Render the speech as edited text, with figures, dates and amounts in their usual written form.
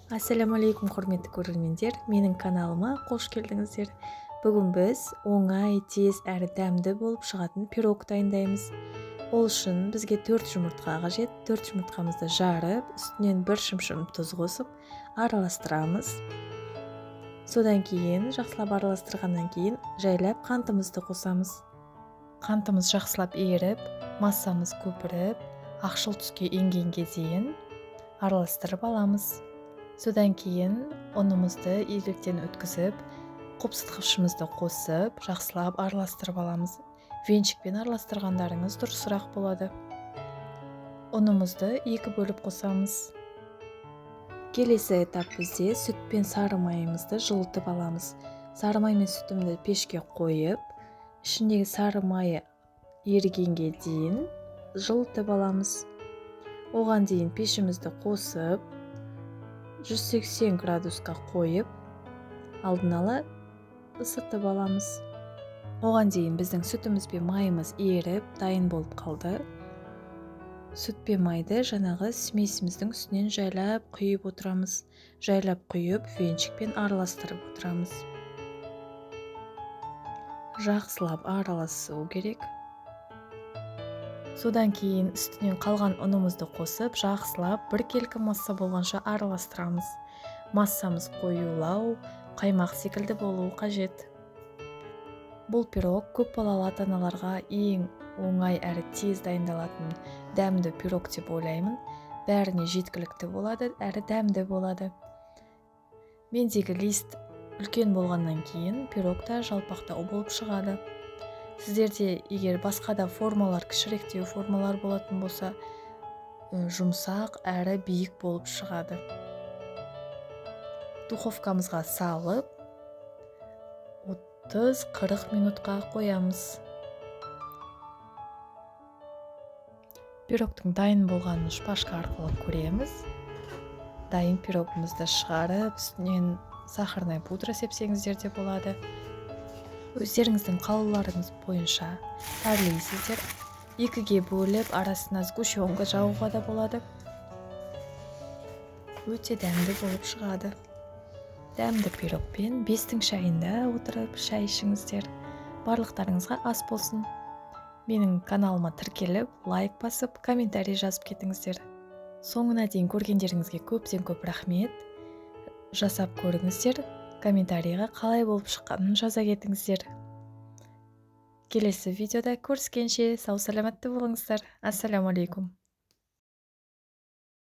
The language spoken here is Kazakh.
Ассаламу алейкум, құрметті көрермендер. Менің каналыма қош келдіңіздер. Бүгін біз оңай, тез әрі дәмді болып шығатын пирог дайындаймыз. Ол үшін бізге 4 жұмыртқа қажет. 4 жұмыртқамызды жарып, үстінен 1 шымшым тұз қосып, араластырамыз. Содан кейін, жақсылап араластырғаннан кейін, жайлап қантымызды қосамыз. Қантымыз жақсылап еріп, массамыз көпіріп, ақшыл түске енгенге дейін араластырып аламыз. Содан кейін ұнымызды електен өткізіп, қопсытқышымызды қосып, жақсылап араластырып аламыз. Венчикпен араластырғандарыңыз дұрысырақ болады. Ұнымызды 2 бөліп қосамыз. Келесі этап бізде сүт пен сары майымызды жылытып аламыз. Сары май мен сүтімді пешке қойып, ішіндегі сары майы ерігенге дейін жылытып аламыз. Оған дейін пешімізді қосып, 180 градусқа қойып, алдын ала ысытып аламыз. Оған дейін біздің сүтіміз бен майымыз еріп, дайын болып қалды. Сүт пен майды жаңағы смесіміздің үстінен жайлап құйып отырамыз. Жайлап құйып, венчикпен араластырып отырамыз. Жақсылап араласу керек. Содан кейін үстінен қалған ұнымызды қосып, жақсылап біркелкі масса болғанша араластырамыз. Массамыз қоюлау, қаймақ секілді болуы қажет. Бұл пирог көп балалы ата-аналарға ең оңай әрі тез дайындалатын дәмді пирог деп ойлаймын. Бәріне жеткілікті болады, әрі дәмді болады. Мендегі лист үлкен болғаннан кейін пирог та жалпақтау болып шығады. Сіздерде егер басқа да формалар, кішіректеу формалар болатын болса, жұмсақ әрі биік болып шығады. Духовкамызға салып, 30-40 минутқа қоямыз. Пирогтың дайын болғанын шпажка арқылы көреміз. Дайын пирогымызды шығарып, үстінен сахарный пудра сепсеңіздер де болады. Өздеріңіздің қалауларыңыз бойынша әрлейсіздер. 2-ге бөліп, арасына сгущенка жағуға да болады. Өте дәмді болып шығады. Дәмді пирогпен 5-тің шайында отырып шай ішіңіздер. Барлықтарыңызға ас болсын. Менің каналыма тіркеліп, лайк басып, комментарий жазып кетіңіздер. Соңына дейін көргендеріңізге көптен көп рахмет. Жасап көріңіздер. Комментарийға қалай болып шыққанын жаза кетіңіздер. Келесі видеода көріскенше сау саламатты болыңыздар. Ассаламу алейкум.